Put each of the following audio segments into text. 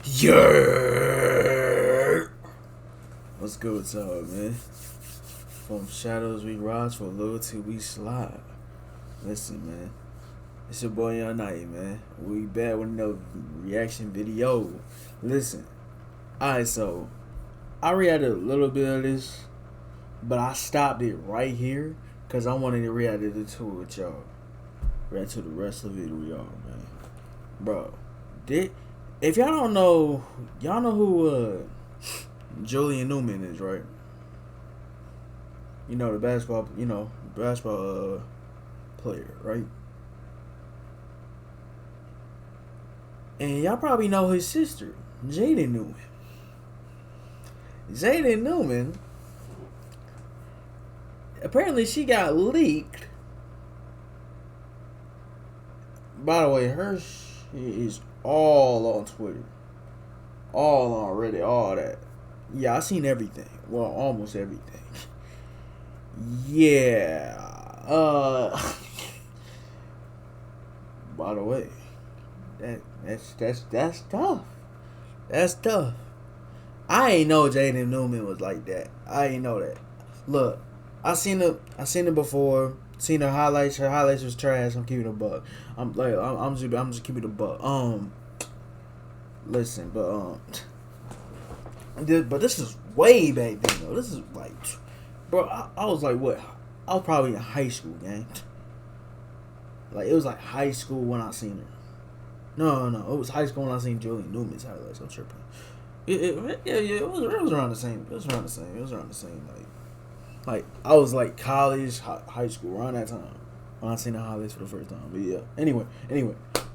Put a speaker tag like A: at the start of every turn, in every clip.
A: Yeah. What's good with y'all, man? From shadows we rise, for loyalty we slide. Listen, man. It's your boy Young Night, man. We back with no reaction video. Listen. Alright, so I reacted a little bit of this, but I stopped it right here because I wanted to react to it with y'all. React to the rest of it with y'all, man. Bro, if y'all don't know, y'all know who Julian Newman is, right? You know the basketball player, right? And y'all probably know his sister, Jaden Newman. Jaden Newman, apparently she got leaked. By the way, her shit is all on Twitter. All on Reddit, all that. Yeah, I seen everything. Well, almost everything. Yeah. By the way, that's tough. That's tough. I ain't know Jaden Newman was like that. I ain't know that. Look, I seen it before. Seen her highlights. Her highlights was trash. I'm keeping it a buck. I'm just keeping it a buck. Listen, but this is way back then though. This is like, bro, I was like what? I was probably in high school, gang. Like it was like high school when I seen her. No, it was high school when I seen Julian Newman's highlights. I'm tripping. It was around the same. It was around the same. Like I was like college, high school around that time when I seen the highlights for the first time. But yeah, anyway,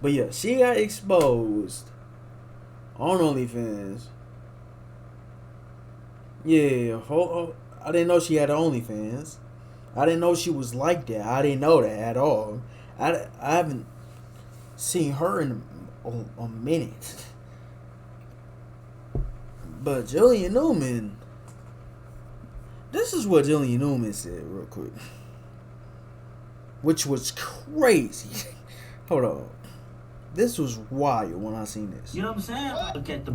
A: but yeah, she got exposed on OnlyFans. Yeah, I didn't know she had OnlyFans. I didn't know she was like that. I didn't know that at all. I haven't seen her in a minute. But Julian Newman, this is what Julian Newman said real quick, which was crazy. Hold on. This was wild when I seen this.
B: You know what I'm saying? Look at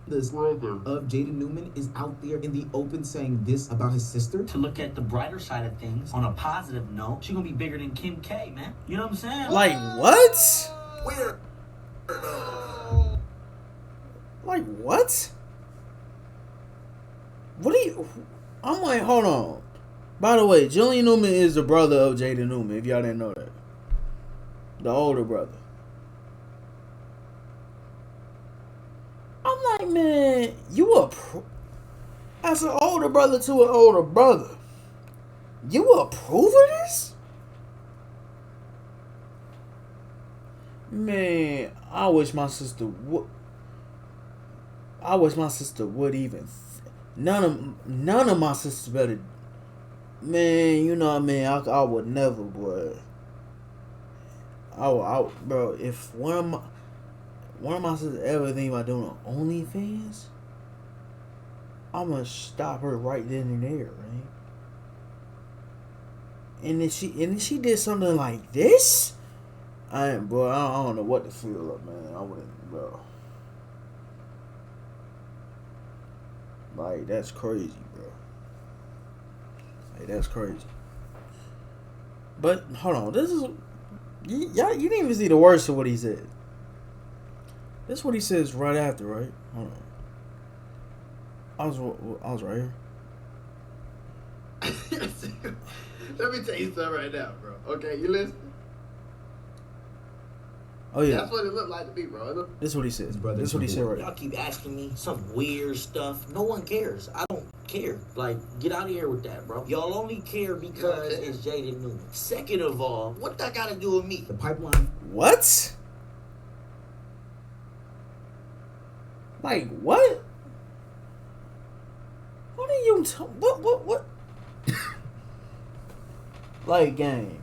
B: this brother of Jaden Newman is out there in the open saying this about his sister. To look at the brighter side of things, on a positive note, she's gonna be bigger than Kim K, man. You know what I'm saying?
A: Like what?
B: Where?
A: Like what? What do you? I'm like, hold on. By the way, Julian Newman is the brother of Jaden Newman. If y'all didn't know that, the older brother. I'm like, man, as an older brother to an older brother, you approve of this? Man, I wish my sister would. I wish my sister would even. None of my sisters better. Man, you know what I mean. I would never, boy. Bro. If one of my sisters ever think about doing OnlyFans, I'm gonna stop her right then and there, right? And then she did something like this. I don't know what to feel up, man. I wouldn't, bro. Like that's crazy, bro. Like that's crazy. But hold on, this is you didn't even see the worst of what he said. This is what he says right after, right? Hold on. I was right here.
C: Let me tell you something right now, bro. Okay, you listen?
A: Oh yeah.
C: That's what it looked like to me, bro.
A: This is what he says. This is what he said right now.
B: Y'all keep asking me some weird stuff. No one cares. I don't care. Like, get out of here with that, bro. Y'all only care because it's Jaden Newman. Second of all, what that got to do with me? The pipeline.
A: What? Like what? What are you? What? Like gang.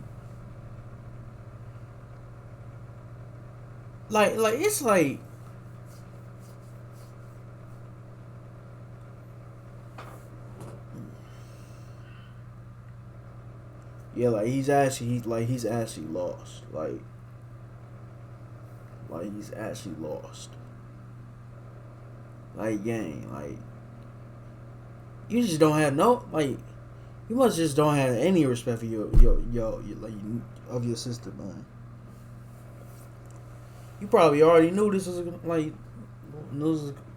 A: Like it's like. Yeah, like he's actually lost. Like he's actually lost. Like, gang, like, you just don't have no, like, you must just don't have any respect for your like, of your sister, man. You probably already knew this was like,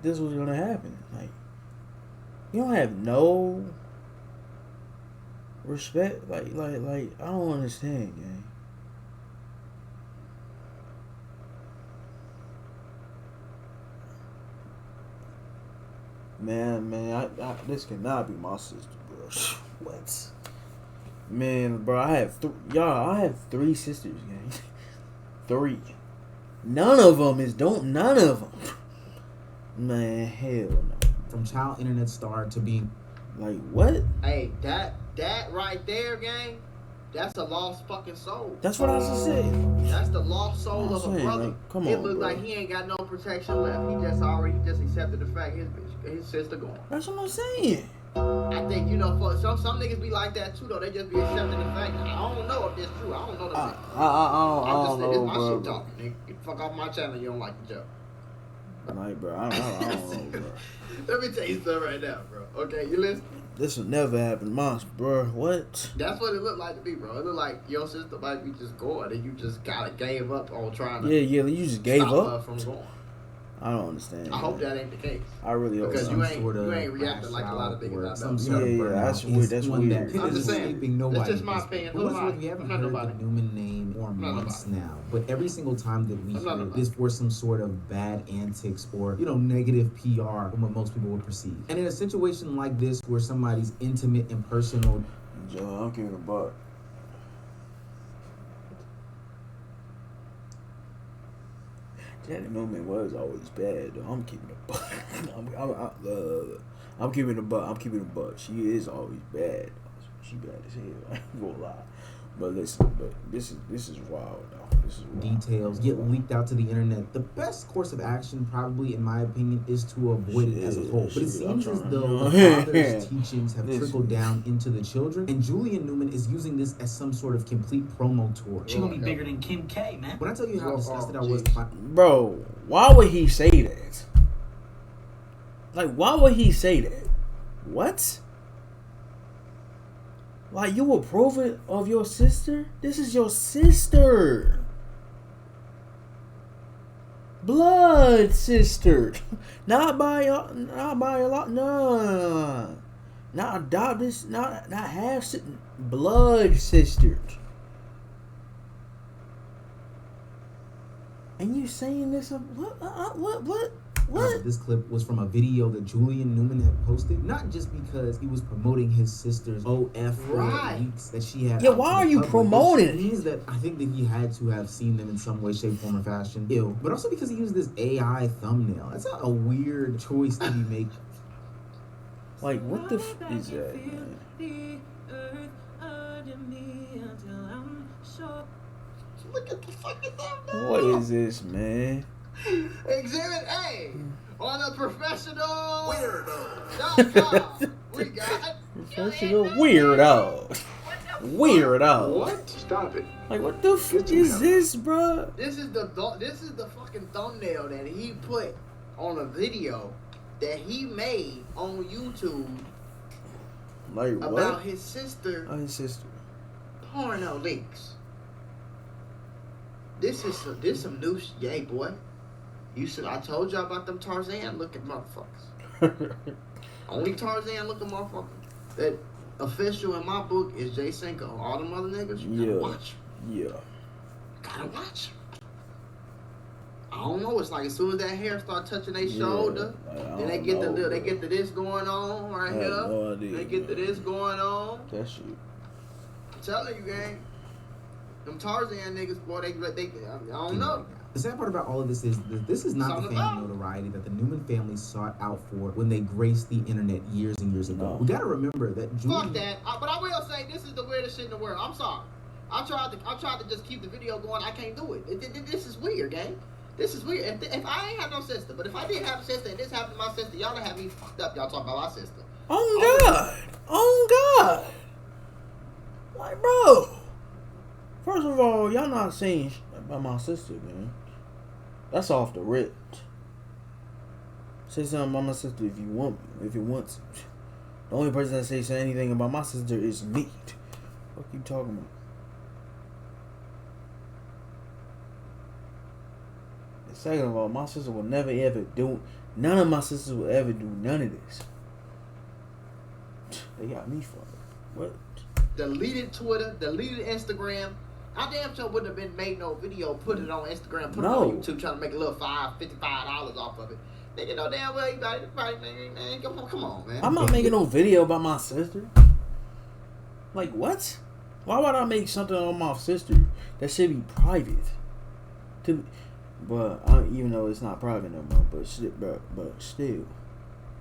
A: this was gonna happen. Like, you don't have no respect. Like, I don't understand, gang. Man, I this cannot be my sister, bro. What? Man, bro, I have I have 3 sisters, gang. 3. None of them. Man, hell no.
B: From child internet star to being
A: like what?
C: Hey, that right there, gang. That's a lost fucking soul.
A: That's what I was saying.
C: That's the lost soul of a brother.
A: Like, come
C: it
A: on,
C: looks
A: bro.
C: like he ain't got no protection left. He just accepted the fact his sister gone.
A: That's what I'm saying.
C: I think, for some niggas be like that too though. They just be accepting the fact. I don't know if that's true. I don't know that.
A: I don't know,
C: this my
A: bro.
C: shit talking, nigga. Get the fuck off my channel. You don't like the joke.
A: Like, bro, I don't know, bro.
C: Let me tell you something right now, bro. Okay, you listen.
A: This will never happen, bro. What?
C: That's what it looked like to me, bro. It looked like your sister might be just going, and you just kind of gave up on trying to.
A: Yeah, you just gave
C: stop
A: up
C: her from going.
A: I don't understand.
C: I hope that ain't the case.
A: I really hope
C: because
A: so.
C: you ain't reacting like a lot of niggas I know.
A: Yeah, that's weird. That's weird.
C: I'm just saying. That's just my opinion.
B: But what's we haven't heard the Newman name for months now. But every single time that we hear this for some sort of bad antics or negative PR from what most people would perceive. And in a situation like this where somebody's intimate and personal.
A: Joe, I'm giving a buck. Jaden Newman was always bad, though. I'm keeping a buck. I'm keeping a buck. I'm keeping a buck. She is always bad. She bad as hell. I ain't gonna lie. But listen, this is wild, though. This is wild.
B: Details get leaked out to the internet. The best course of action, probably in my opinion, is to avoid it as a whole. But it seems as though the father's teachings have trickled down into the children, and Julian Newman is using this as some sort of complete promo tour.
D: She's gonna be bigger than Kim K, man.
B: When I tell you how disgusted I was,
A: bro, why would he say that? Like, why would he say that? What? Like, you approve it of your sister? This is your sister. Blood sister. Not by a lot. No. Not adopted. Not half sister. Blood sister. And you saying this? What?
B: This clip was from a video that Julian Newman had posted, not just because he was promoting his sister's OF weeks that she had.
A: Yeah, why are you promoting it?
B: It means that I think that he had to have seen them in some way, shape, form, or fashion. Ew. But also because he used this AI thumbnail. That's not a weird choice to be making.
A: Like, what the f is that, man?
C: Look at the fucking thumbnail.
A: What is this, man?
C: Exhibit A on the professionalweirdo.com. We got
A: Professional weirdo. Weirdo.
C: What? Stop it.
A: Like, what the f is this, bro?
C: This is the fucking thumbnail that he put on a video that he made on YouTube.
A: Like what?
C: About his sister.
A: Oh, his sister.
C: Porno links. This is some new shit, yeah, boy. I told y'all about them Tarzan looking motherfuckers. Only Tarzan looking motherfuckers. That official in my book is Jay Cinco. All them other niggas, you gotta watch.
A: Yeah.
C: Gotta watch. I don't know. It's like as soon as that hair start touching their shoulder, then they get they get to this going on right here.
A: No idea,
C: they get to this going on.
A: That shit.
C: I'm telling you, gang. Them Tarzan niggas, boy, they I don't know.
B: The sad part about all of this is that this is not the fame notoriety that the Newman family sought out for when they graced the internet years and years ago. We gotta remember that Julian...
C: Fuck that. But I will say this is the weirdest shit in the world. I'm sorry. I tried to just keep the video going. I can't do it. This is weird, gang. This is weird. If I ain't have no sister, but if I did have a sister and this happened to my sister, y'all done have me fucked up. Y'all talking about my sister.
A: Oh God. Oh God. Like, bro. First of all, y'all not saying about my sister, man. That's off the rip. Say something about my sister if you want me. If you want to. The only person that say anything about my sister is me. What you talking about? And second of all, my sister will never ever do. None of my sisters will ever do none of this. They got me for it. What?
C: Deleted Twitter, deleted Instagram. I damn sure wouldn't have been made no video, put it on Instagram, put it on YouTube, trying to make a little $55 off of it. Nigga, no damn well you got it. Man, come on, man.
A: I'm not making no video about my sister. Like, what? Why would I make something on my sister that should be private? Even though it's not private no more, but still.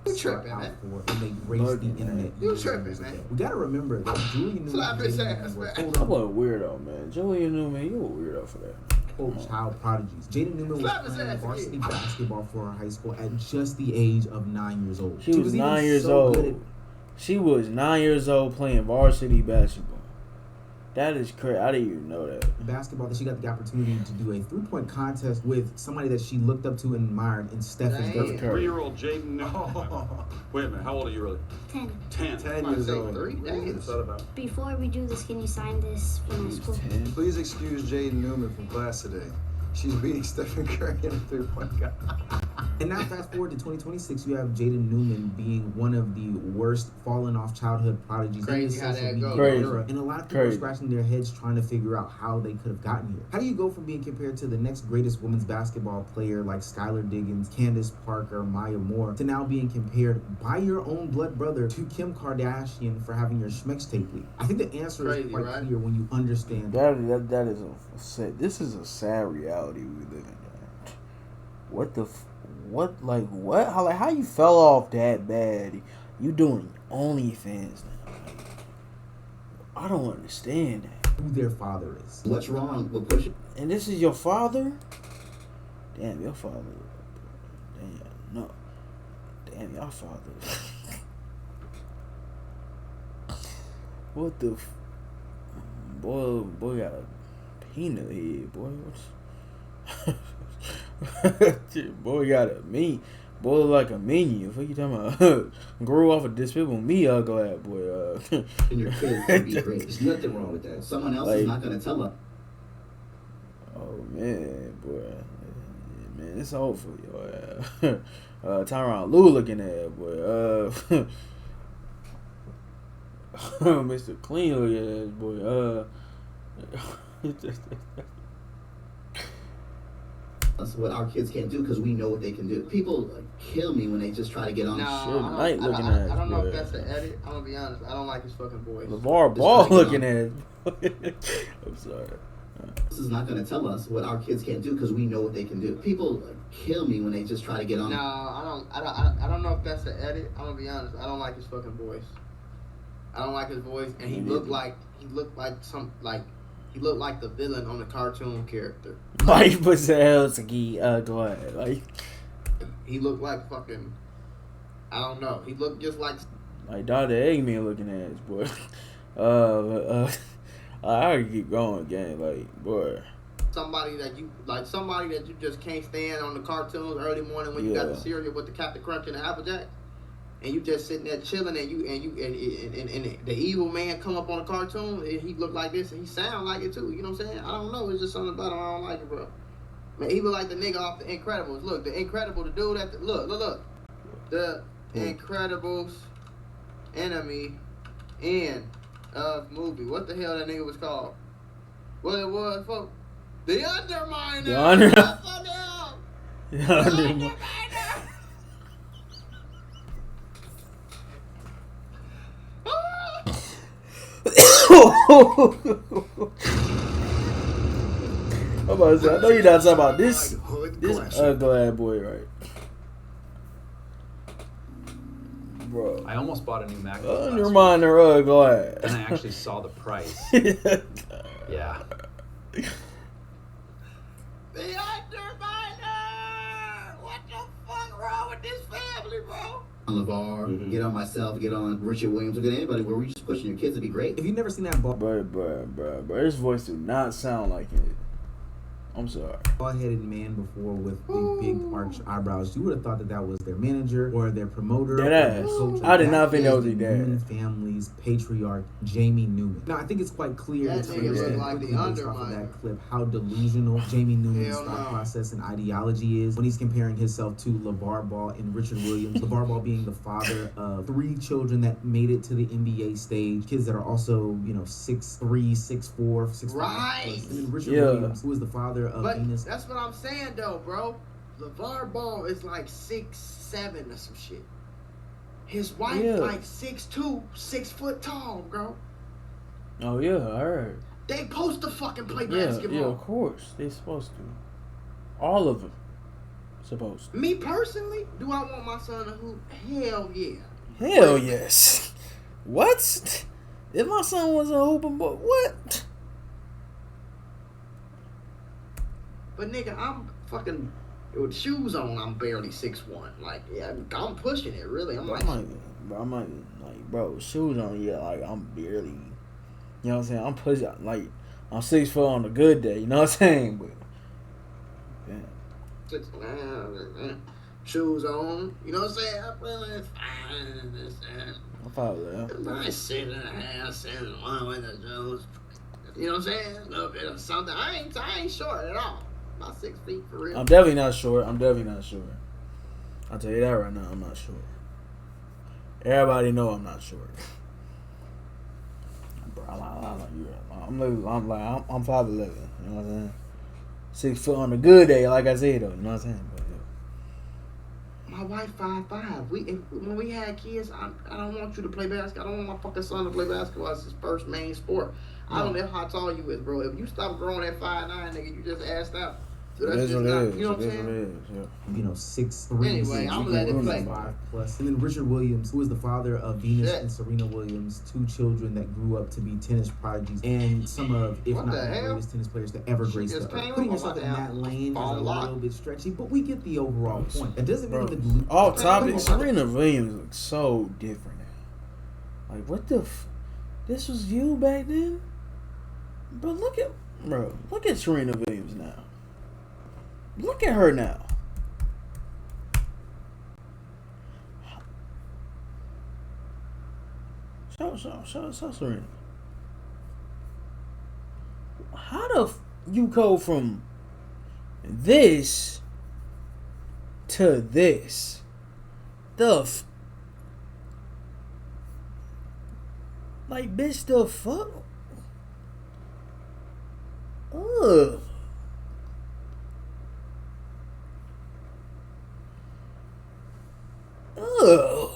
C: You tripping, man.
B: And they raced the internet.
C: You tripping, man.
B: We gotta remember that Julian Newman.
C: Slap his ass, man.
A: I'm a weirdo, man. Julian Newman, you a weirdo for that.
B: Child prodigies. Jaden Newman was playing varsity basketball for her high school at just the age of 9 years old.
A: She was 9 years old. She was 9 years old playing varsity basketball. That is crazy. I didn't even know that.
B: Basketball, that she got the opportunity to do a 3-point contest with somebody that she looked up to and admired in Stephen Curry.
E: 3-year-old Jaden Newman. Wait a minute, how old are you really?
F: 10.
E: 10
C: years old.
E: What's that about?
F: Before we do this, can you sign this for my school?
G: Please excuse Jaden Newman from class today. She's beating Stephen Curry in a 3-point contest.
B: And now fast forward to 2026, you have Jaden Newman being one of the worst fallen off childhood prodigies in the social media era. And a lot of people are scratching their heads trying to figure out how they could have gotten here. How do you go from being compared to the next greatest women's basketball player like Skylar Diggins, Candace Parker, Maya Moore, to now being compared by your own blood brother to Kim Kardashian for having your Schmex tape leak? I think the answer is quite clear when you understand.
A: That is this is a sad reality we live in. How you fell off that bad? You doing OnlyFans now? I don't understand that.
B: Who their father is.
D: What's wrong with pushing?
A: And this is your father? Damn, your father. Damn, your father. What the boy got a peanut head, boy. Boy got a boy look like a minion. What you talking about? Grew off a Despicable Me ugly ass boy.
D: And your kids can be great. There's nothing wrong with that. Someone else is not going to tell them.
A: Oh man, boy, man, it's over for you. Tyronn Lue looking at boy. Mr. Clean looking at boy.
D: That's what our kids can't do because we know what they can do. People kill me when they just try to get on.
C: I don't know if that's an edit. I'm gonna be honest. I don't like his fucking voice.
A: LeVar Ball looking at. I'm sorry.
D: This is not going to tell us what our kids can't do because we know what they can do. People kill me when they just try to get on.
C: No, I don't know if that's an edit. I'm gonna be honest. I don't like his fucking voice. I don't like his voice, and he looked like the villain on the cartoon character.
A: Mike Wazowski, go ahead. Like
C: he looked like fucking. I don't know. He looked just like
A: Dr. Eggman looking ass boy. I could keep going, gang. Like boy.
C: Somebody that you just can't stand on the cartoons early morning when you got the cereal with the Captain Crunch and the Applejack, and you just sitting there chilling, and the evil man come up on the cartoon, and he look like this, and he sound like it too. You know what I'm saying? I don't know. It's just something about him. I don't like it, bro. Man, he look like the nigga off The Incredibles. Look, The Incredible, the dude at the look. The Incredibles enemy end of movie. What the hell that nigga was called? What it was, folks? The Underminer.
A: The Underminer.
C: The Underminer.
A: I'm about to say, I know you're not talking about this ugly boy, right? Bro.
H: I almost bought a new MacBook.
A: Underminer ugly.
H: And I actually saw the price. Yeah.
C: The Underminer! What the fuck wrong with this family, bro?
D: On LeVar, get on myself, get on Richard Williams, or get anybody where we're just pushing your kids to be great.
B: If you've never seen that ball,
A: bro, his voice do not sound like it. I'm sorry.
B: Bald-headed man before with the big arched eyebrows. You would have thought that was their manager or their promoter.
A: Dead
B: or
A: ass.
B: their coach.
A: I did not think that
B: is
A: was
B: the
A: his dad.
B: Newman family's patriarch, Jamie Newman. Now, I think it's quite clear
C: That
B: to
C: nigga look
B: understand
C: like the
B: quickly based off of that clip how delusional Jamie Newman's thought process and ideology is when he's comparing himself to LeVar Ball and Richard Williams. LeVar Ball being the father of 3 children that made it to the NBA stage. Kids that are also, 6'3", 6'4", 6'5".
C: Right.
B: And then Richard Williams, who is the father of Venus.
C: That's what I'm saying though, bro. LeVar Ball is like 6'7" or some shit. His wife like 6'2", 6 foot tall, bro.
A: Oh yeah, I heard.
C: They supposed to fucking play
A: Yeah,
C: basketball.
A: yeah, of course. They supposed to. All of them. Supposed to.
C: Me personally, do I want my son to hoop? Hell yeah.
A: Hell yes. What? If my son was a hooping boy, what?
C: But nigga, I'm fucking with shoes on. I'm barely 6'1". Like, yeah, I'm pushing it. Really, I'm like,
A: bro, shoes on. Yeah, like I'm barely. You know what I'm saying? I'm pushing. Like I'm 6 foot on a good day. You know what I'm saying? But yeah.
C: Shoes on. You know what I'm saying? I'm feeling fine.
A: I'm 5'11".
C: Nice 6.5, 7'1" with the shoes. You know what I'm saying? A little bit of something. I ain't short at all. About 6 feet for real.
A: I'm definitely not short. I'll tell you that right now. I'm not short. Everybody know I'm not short. Bro, I'm 5'11". You know what I'm saying? 6 foot on a good day, like I said though. You know what I'm saying? But,
C: my wife 5'5". When we had kids, I don't want you to play basketball. I don't want my fucking son to play basketball as his first main sport. I don't know how tall you is, bro. If you stop growing at 5'9", nigga, you just assed out. So that's just not, you know what I'm saying?
B: 6'3".
C: Anyway, I'm gonna let it play.
B: 5+. And then Richard Williams, who is the father of Venus and Serena Williams, 2 children that grew up to be tennis prodigies and some of, if not the greatest tennis players to ever grace the earth. Putting yourself in that lane is a little bit stretchy, but we get the overall point. It doesn't mean that
A: off topic, Serena Williams looks so different now. Like, what the this was you back then? But look at Serena Williams now. Look at her now. Show Serena. How you go from this to this? Like, bitch, the fuck? Ugh. Ugh.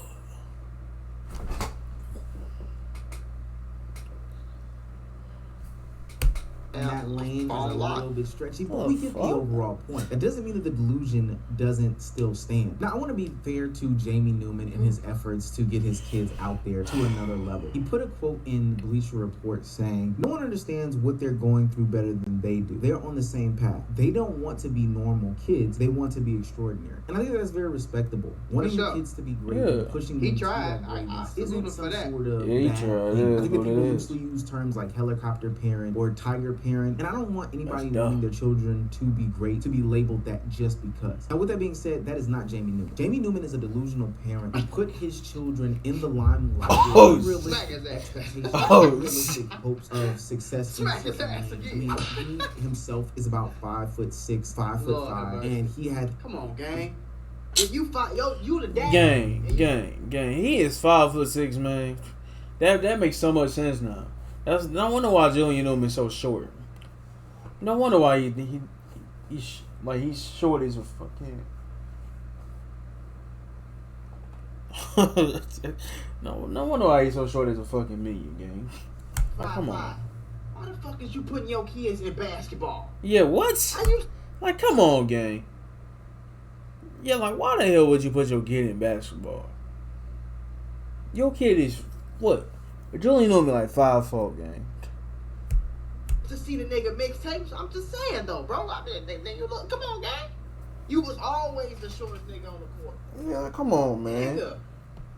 B: That lane is a little bit stretchy, but we get the overall point. That doesn't mean that the delusion doesn't still stand. Now, I want to be fair to Jamie Newman and his efforts to get his kids out there to another level. He put a quote in Bleacher Report saying, "No one understands what they're going through better than they do. They're on the same path. They don't want to be normal kids. They want to be extraordinary." And I think that's very respectable. Wanting your kids to be great and pushing them to that greatness isn't some sort of bad thing. I think that people usually use terms like helicopter parent or tiger parent, and I don't want anybody wanting their children to be great to be labeled that just because. Now, with that being said, that is not Jamie Newman. Jamie Newman is a delusional parent who put his children in the limelight with unrealistic expectations, unrealistic hopes of success. He himself is about 5'6", 5'5", and he had.
C: Come on, gang. If you fight, you the dad.
A: Gang. He is 5'6", man. That makes so much sense now. That's no wonder why Julian Newman's so short. No wonder why he's short as a fucking. no wonder why he's so short as a fucking million, gang. Like, come on.
C: Why the fuck is you putting your kids in basketball?
A: Yeah, what? Like, come on, gang. Yeah, like, why the hell would you put your kid in basketball? Your kid is what? Julian Newman like 5'4", gang.
C: To see the nigga mixtapes, I'm just saying though, bro. I mean, you look. Come on, gang. You was always the shortest nigga on the court.
A: Yeah, come on, man.
C: Nigga.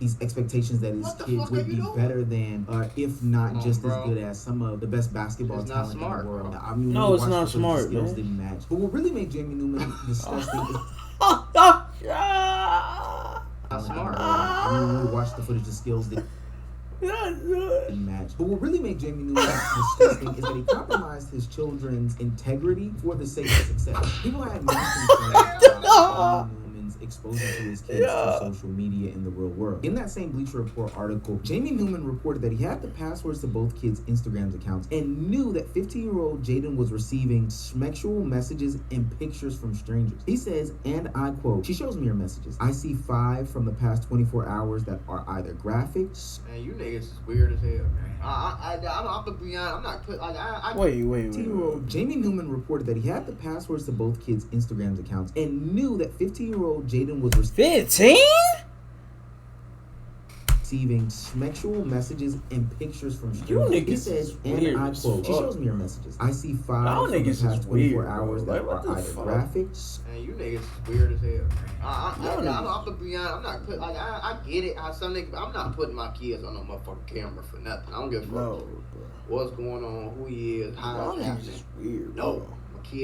B: these expectations that his kids would be better than, if not just as good as some of the best basketball talent in the world. I mean,
A: no, it's not smart,
B: skills
A: man.
B: didn't match. But what really made Jamie Newman disgusting is not smart. I mean, when we watched the footage, the skills didn't match. But what really made Jamie Newman disgusting is that he compromised his children's integrity for the sake of success. People had massive concerns about Jamie Newman's exposure to his kids to social media in the real world. In that same Bleacher Report article, Jamie Newman reported that he had the passwords to both kids' Instagram accounts and knew that 15-year-old Jaden was receiving sexual messages and pictures from strangers. He says, and I quote, "She shows me her messages. I see 5 from the past 24 hours that are either graphic."
C: Man, you niggas is weird as hell, man. I'm gonna be honest. I'm not put like I.
A: Wait.
B: 15-year-old Jamie Newman reported that he had the passwords to both kids' Instagram accounts and knew that 15-year-old Jaden was
A: 15?
B: receiving sexual messages and pictures from strangers. He says, and I quote, "She shows me her messages. I see 5 from the past 24 hours that are either graphic."
C: Man, you niggas is weird as hell, man. I'm gonna be honest. I'm not put like I get it. How some niggas, I'm not putting my kids on no motherfucking camera for nothing. I don't give a fuck what's going on, who he is, how it's happening.
A: Weird.
C: No,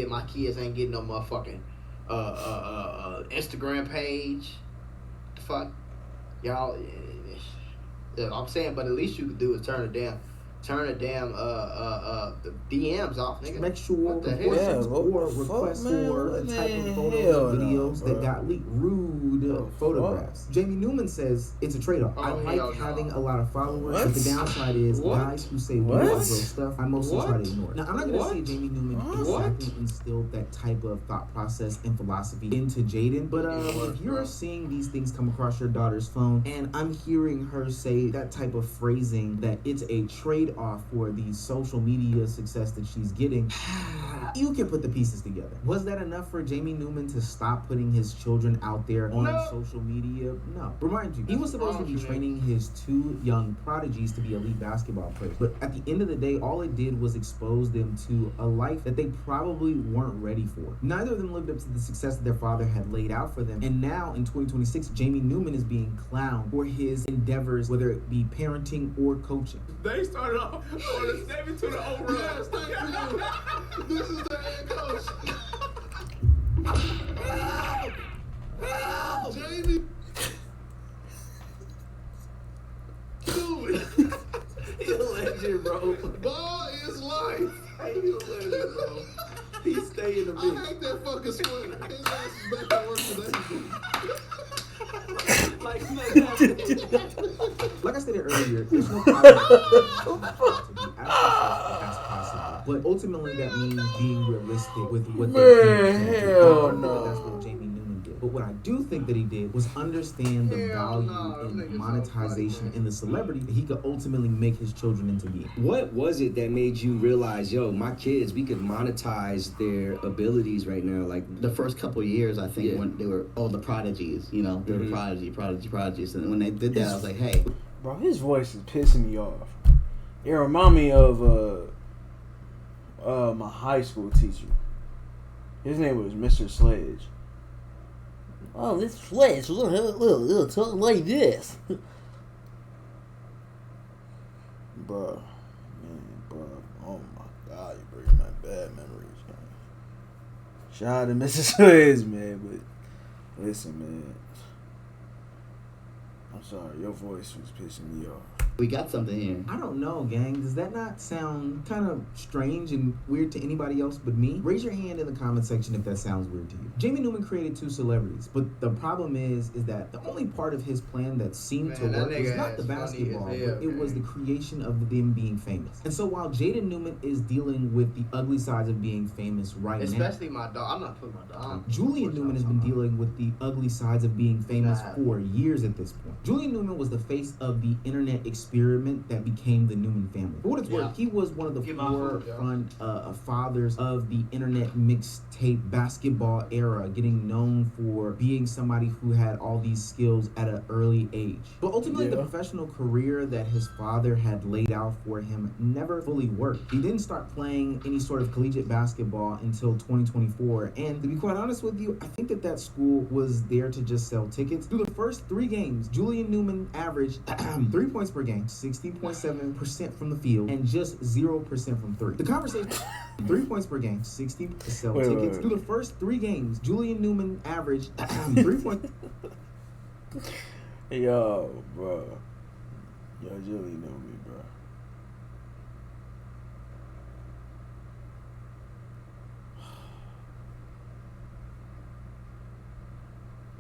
C: my kids ain't getting no motherfucking Instagram page. The fuck, y'all. I'm saying, but at least you could do is turn the damn the DMs off, nigga.
B: Sexual requests or requests for the type of photos and videos that got leaked. Rude photographs. Jamie Newman says it's a trade-off. I like having a lot of followers, but the downside is guys who say weird gross stuff, I mostly try to ignore. Now, I'm not going to say Jamie Newman exactly instilled that type of thought process and philosophy into Jaden, but if you're seeing these things come across your daughter's phone, and I'm hearing her say that type of phrasing, that it's a trade-off for the social media success that she's getting, you can put the pieces together. Was that enough for Jamie Newman to stop putting his children out there on social media? No. Remind you, he was supposed to be training his 2 young prodigies to be elite basketball players, but at the end of the day, all it did was expose them to a life that they probably weren't ready for. Neither of them lived up to the success that their father had laid out for them, and now in 2026, Jamie Newman is being clowned for his endeavors, whether it be parenting or coaching.
E: They started off on a 7 to the 0 run.
C: Yes, thank you. This is the head coach. Help! Jamie. Dude.
B: He's a legend, bro.
C: Ball is life.
B: He's a legend, bro. He's staying the
C: I hate that fucking swing. His ass is back to work today.
B: Like I stated earlier, there's no problem to be as successful as possible. But ultimately, that means being realistic with what they're doing.
A: Hell no.
B: That's what Jamie Newman did. But what I do think that he did was understand the value in monetization in the celebrity that he could ultimately make his children into being.
I: What was it that made you realize, yo, my kids, we could monetize their abilities right now? Like
D: The first couple of years, I think, when they were all the prodigies, you know, they were prodigies. And when they did that, I was like, hey.
A: Bro, his voice is pissing me off. It remind me of my high school teacher. His name was Mr. Sledge. Oh, this Sledge, look, talk like this. Bro, oh my God, you bring my bad memories, man. Shout out to Mr. Sledge, man, but listen, man. I'm sorry, your voice was pissing me off.
D: We got something here.
B: I don't know, gang. Does that not sound kind of strange and weird to anybody else but me? Raise your hand in the comment section if that sounds weird to you. Jamie Newman created 2 celebrities, but the problem is that the only part of his plan that seemed to work was not the basketball, but it was the creation of them being famous. And so while Jaden Newman is dealing with the ugly sides of being famous right now,
C: especially my dog. I'm not putting my dog.
B: Julian Newman has been dealing with the ugly sides of being famous for years at this point. Julian Newman was the face of the internet experience experiment that became the Newman family. For what it's worth, he was one of the
C: Get my food,
B: forefront fathers of the internet mixtape basketball era, getting known for being somebody who had all these skills at an early age. But ultimately, the professional career that his father had laid out for him never fully worked. He didn't start playing any sort of collegiate basketball until 2024, and to be quite honest with you, I think that school was there to just sell tickets. Through the first 3 games, Julian Newman averaged 3 points per game, 60.7% from the field, and just 0% from 3. The conversation 3 points per game, 60 to sell tickets. Through the first 3 games, Julian Newman averaged 3 points.
A: Yo, bro. Yo, Julian know me, bro.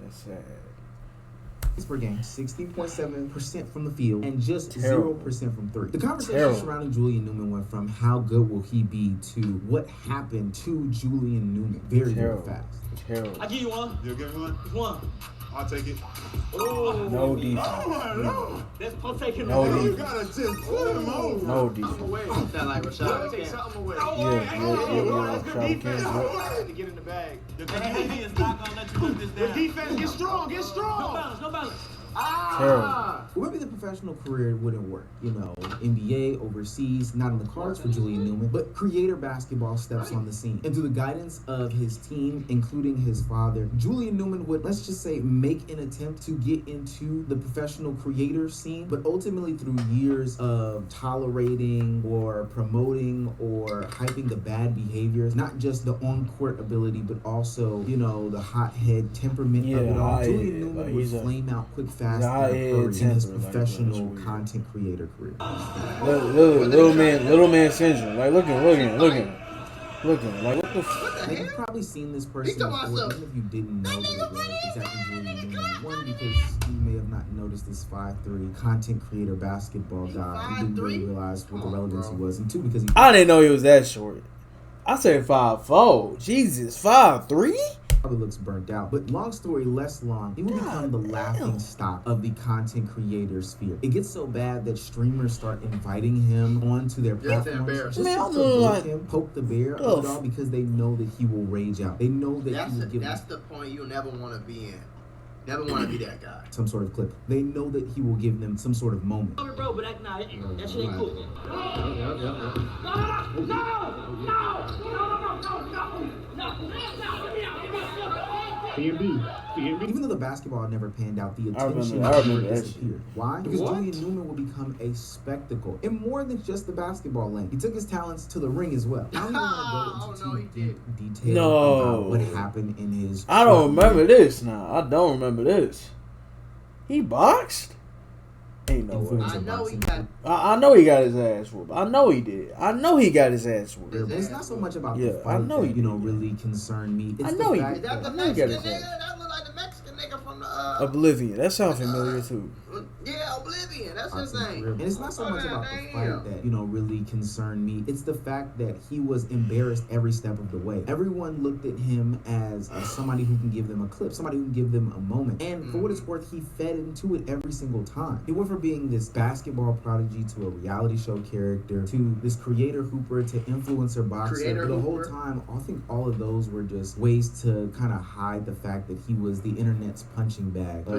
A: That's sad.
B: Per game, 60.7% from the field, and just 0% from 3. The conversation surrounding Julian Newman went from how good will he be to what happened to Julian Newman very fast.
A: Terrible.
E: I give you one. You'll give me one? One. I'll take it.
A: Oh, no defense.
E: No. That's taking
A: no defense.
E: You gotta just put him over.
A: No defense.
C: Sound like Rashad.
E: Take something away.
G: To get in the bag.
E: The defense is not gonna let you live this down.
G: The defense, get strong, get strong.
E: No balance.
B: Well, maybe the professional career wouldn't work. You know, NBA, overseas, not in the cards for Julian Newman, but creator basketball steps on the scene. And through the guidance of his team, including his father, Julian Newman would, let's just say, make an attempt to get into the professional creator scene, but ultimately through years of tolerating or promoting or hyping the bad behaviors, not just the on-court ability, but also, you know, the hothead temperament of it all. Julian Newman would flame out quick, fast, in his professional content creator career.
A: Little man syndrome. Like looking. Like what the
B: Now, you've probably seen this person before, even if you didn't know that it was exactly Julian Newman. One, because you may have not noticed this 5'3" content creator basketball guy. You didn't really realize what the relevancy was. And 2, because
A: I didn't know he was that short. I said 5'4". Jesus, 5'3"?
B: Probably looks burnt out. But long story less long, he will become the laughing stock of the content creator sphere. It gets so bad that streamers start inviting him onto their platforms just to provoke him, poke the bear of it all, because they know that he will rage out. They know that he will give
C: That's the point you never want to be in. Never want to be that guy.
B: Some sort of clip. They know that he will give them some sort of moment. Bro, but that shit ain't cool. Even though the basketball never panned out, the attention never disappeared. Why? Because Julian Newman will become a spectacle in more than just the basketball lane. He took his talents to the ring as well. I don't even want to go into too deep detail about what happened in his.
A: I don't remember this now. I don't remember this. He boxed? Ain't no way. I know he got his ass whooped. I know he did. I know he got his ass whooped.
B: It's not so much about the fight that, you know, really concerned me. It's
A: I know he did.
C: Is that the Mexican nigga? That look like the Mexican nigga from the
A: Oblivion. That sounds familiar too.
C: Yeah, Oblivion. That's his name.
B: And it's not so much about the fight that, you know, really concerned me. It's the fact that he was embarrassed every step of the way. Everyone looked at him as somebody who can give them a clip, somebody who can give them a moment. And for what it's worth, he fed into it every single time. He went from being this basketball prodigy to a reality show character to this creator hooper to influencer boxer. The whole time, I think all of those were just ways to kind of hide the fact that he was the internet's punching bag or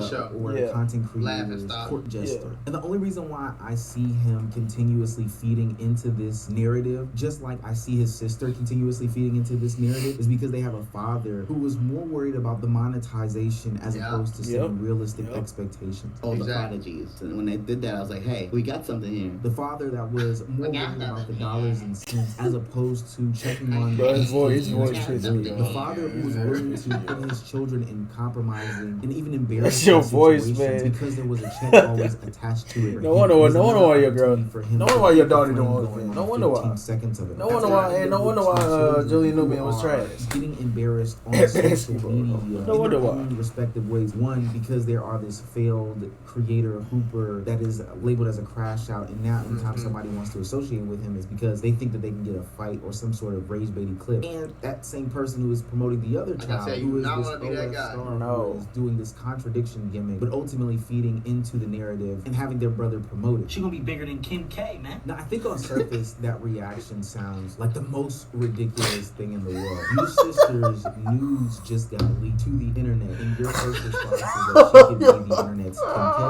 B: a content creator's court jester. And the only reason why I see him continuously feeding into this narrative, just like I see his sister continuously feeding into this narrative, is because they have a father who was more worried about the monetization as opposed to setting realistic expectations.
D: All the prodigies. And when they did that, I was like, hey, we got something here.
B: The father that was more worried about the dollars and cents as opposed to checking on
A: his voice
B: the father who was willing to put his children in compromising and even embarrassing
A: situations
B: because there was a check always attached to it.
A: No wonder why your girl. No wonder why your daughter doing all this. No wonder why.
B: Seconds of it.
A: No wonder why Julian Newman was trash.
B: Getting embarrassed on social media
A: no wonder why.
B: In respective ways. One, because there are this failed creator hooper that is labeled as a crash out, and now anytime somebody wants to associate with him is because they think that they can get a fight or some sort of rage baiting clip. And that same person who is promoting the other child, who is this OS star, who is doing this contradiction gimmick, but ultimately feeding into the narrative live and having their brother promoted. She gonna be bigger than Kim K, man. Now, I think on surface, that reaction sounds like the most ridiculous thing in the world. Your sister's news just got leaked to the internet, and your first response is that she can be the internet's Kim K.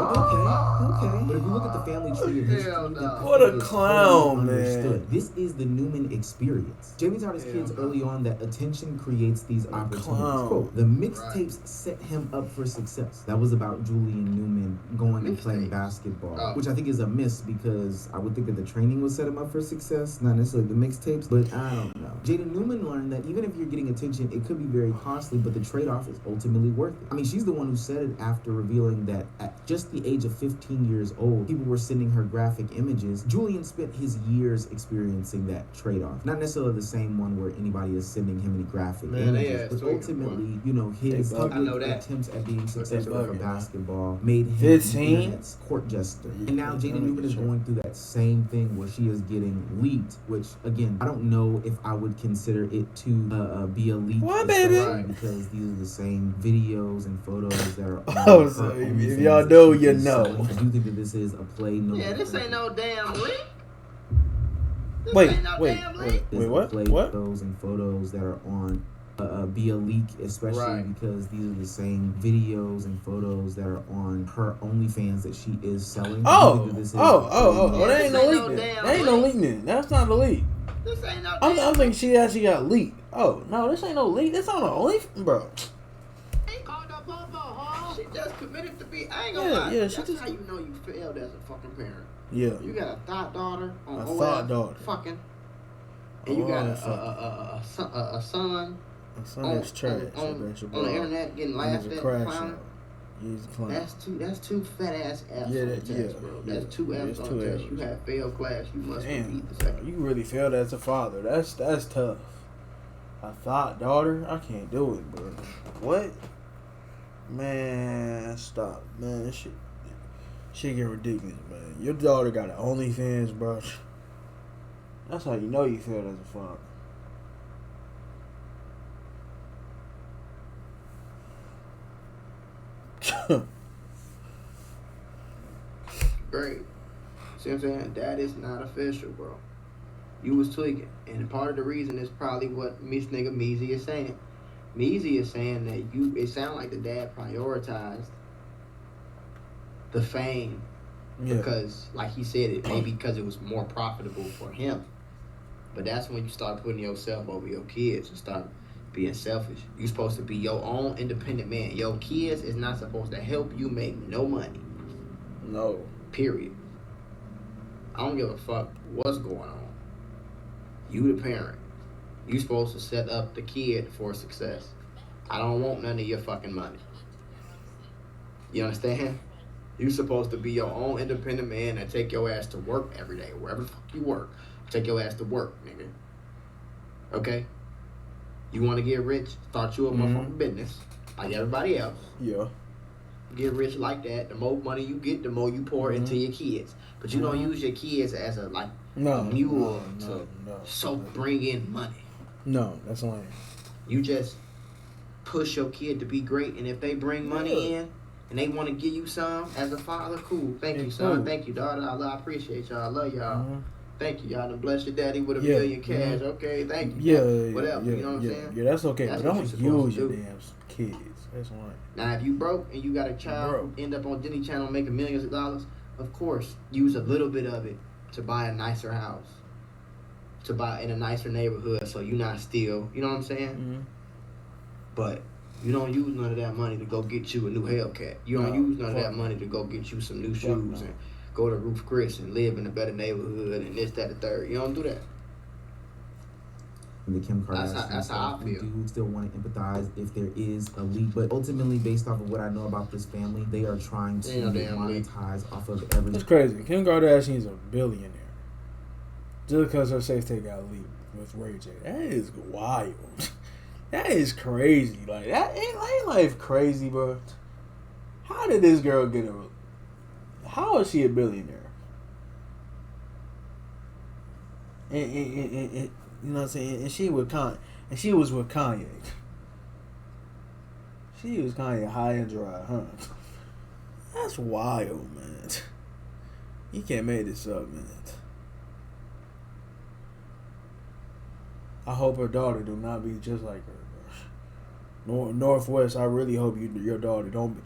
B: Okay. But if you look at the family tree of history,
A: what a clown, man.
B: This is the Newman experience. Jamie taught his kids early on that attention creates these opportunities. Quote, the mixtapes set him up for success. That was about Julian Newman going and playing basketball, which I think is a miss because I would think that the training would set him up for success, not necessarily the mixtapes, but I don't know. Jaden Newman learned that even if you're getting attention, it could be very costly, but the trade-off is ultimately worth it. I mean, she's the one who said it after revealing that at just the age of 15 years old, people were sending her graphic images. Julian spent his years experiencing that trade-off. Not necessarily the same one where anybody is sending him any graphic images, but ultimately, you know, his public attempts at being successful for basketball made him 15 court jester. And now Jaden Newman is going through that same thing where she is getting leaked, which again, I don't know if I would consider it to be a leak.
A: What, baby?
B: Because these are the same videos and photos that are
A: on so if y'all know, you know.
B: I do think that this is a play.
C: Yeah, this ain't no damn leak.
A: Wait, what?
B: Those and photos that are on be a leak, especially because these are the same videos and photos that are on her OnlyFans that she is selling.
A: That ain't no leak. That ain't no leak then. That's not a leak.
C: This ain't no
A: I'm thinking she actually got leaked. Oh, no, this ain't no leak. This on the OnlyFans, bro.
C: She just committed to be. I ain't gonna lie.
A: Yeah,
C: that's how you know you failed as a fucking parent.
A: Yeah.
C: You got a thought daughter on fucking, and you got a son.
A: A son is trash.
C: On the internet getting laughed at.
A: He's a clown.
C: That's two fat ass F's on the test, bro. That's two F's on the test. You have failed class. You must repeat the second.
A: You really failed as a father. That's tough. A thought daughter? I can't do it, bro. What? Man, stop. Man, this shit get ridiculous, man. Your daughter got an OnlyFans, bro. That's how you know you failed as a father.
C: Great. See what I'm saying? That is not official, bro. You was tweaking. And part of the reason is probably what Miss Nigga Meezy is saying. Meezy is saying that it sounded like the dad prioritized the fame because, like he said, it maybe because it was more profitable for him. But that's when you start putting yourself over your kids and start being selfish. You're supposed to be your own independent man. Your kids is not supposed to help you make no money.
A: No.
C: Period. I don't give a fuck what's going on. You the parent. You supposed to set up the kid for success. I don't want none of your fucking money. You understand? You supposed to be your own independent man and take your ass to work every day. Wherever the fuck you work. Take your ass to work, nigga. Okay? You want to get rich? Start you a motherfucking business. Like everybody else.
A: Yeah.
C: Get rich like that. The more money you get, the more you pour into your kids. But you don't use your kids as a mule to bring in money.
A: No, that's lame.
C: You just push your kid to be great, and if they bring money in and they want to give you some as a father, cool. Thank you, son. Cool. Thank you, daughter. I appreciate y'all. I love y'all. Thank you. Y'all done bless your daddy with $1 million cash. Okay, thank you. Whatever. You know what I'm saying?
A: Yeah, that's okay. But don't use your damn kids. That's right.
C: Now, if you broke and you got a child who end up on Disney Channel making millions of dollars, of course, use a little bit of it to buy a nicer house, to buy in a nicer neighborhood, so you're not still, you know what I'm saying? But you don't use none of that money to go get you a new Hellcat. You don't use none of that money to go get you some new shoes and go to Ruth Chris and live in a better neighborhood and this, that, the third. You don't do that.
B: The Kim Kardashian
C: that's how I feel.
B: Do still want to empathize if there is a leak, but ultimately, based off of what I know about this family, they are trying to monetize off of everything.
A: It's crazy. Kim Kardashian is a billionaire just because her sex tape got leaked with Ray J. That is wild. That is crazy. Like that ain't life crazy, bro. How did this girl get a? How is she a billionaire? And you know what I'm saying? And she with Kanye. And she was with Kanye. She was Kanye high and dry, huh? That's wild, man. You can't make this up, man. I hope her daughter do not be just like her. Northwest, I really hope your daughter don't be.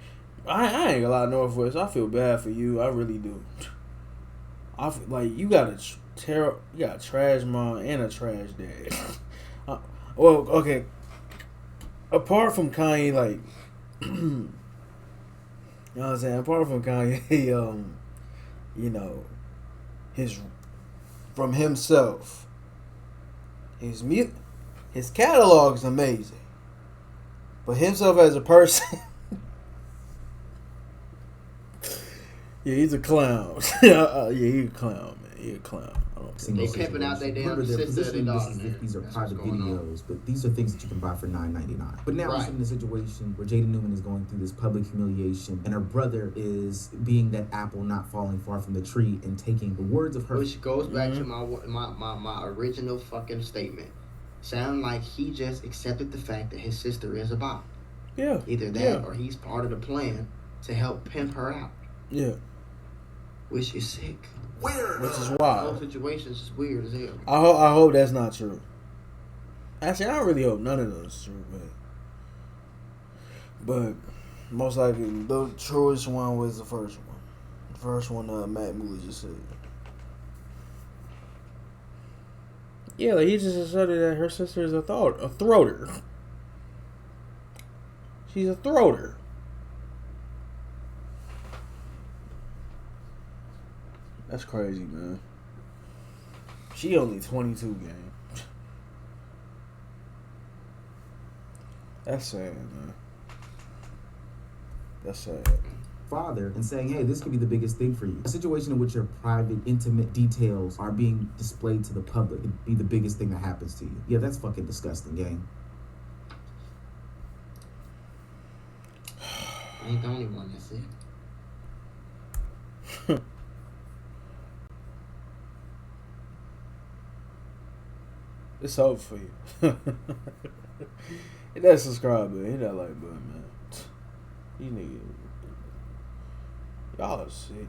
A: I ain't gonna lie, Northwest. I feel bad for you. I really do. I feel like you got you got a trash mom and a trash dad. Well, okay. Apart from Kanye, like, you know what I'm saying? Apart from Kanye, you know, from himself, his catalog is amazing, but himself as a person, yeah, he's a clown. Yeah, he's a clown, man. He's a clown.
C: They pimping out their damn sister and their daughter.
J: These are private videos, but these are things that you can buy for $9.99. But now we're in a situation where Jaden Newman is going through this public humiliation, and her brother is being that apple not falling far from the tree and taking the words of her.
C: Which goes back to my original fucking statement. Sound like he just accepted the fact that his sister is a bop.
A: Yeah.
C: Either that or he's part of the plan to help pimp her out.
A: Yeah.
C: Which is sick.
A: Weird. Which is wild.
C: Whole situation's just weird as hell.
A: I hope that's not true. Actually, I really hope none of those is true, but most likely the truest one was the first one. The first one Matt Moody just said. Yeah, like he just asserted that her sister is a throater. She's a throater. That's crazy, man. She only 22, gang. That's sad, man. That's sad.
J: Father and saying, hey, this could be the biggest thing for you. A situation in which your private, intimate details are being displayed to the public could be the biggest thing that happens to you. Yeah, that's fucking disgusting, gang.
C: I ain't the only one that's it.
A: It's over for you. Hit that subscribe button. Hit that like button, man. You niggas. Y'all are sick.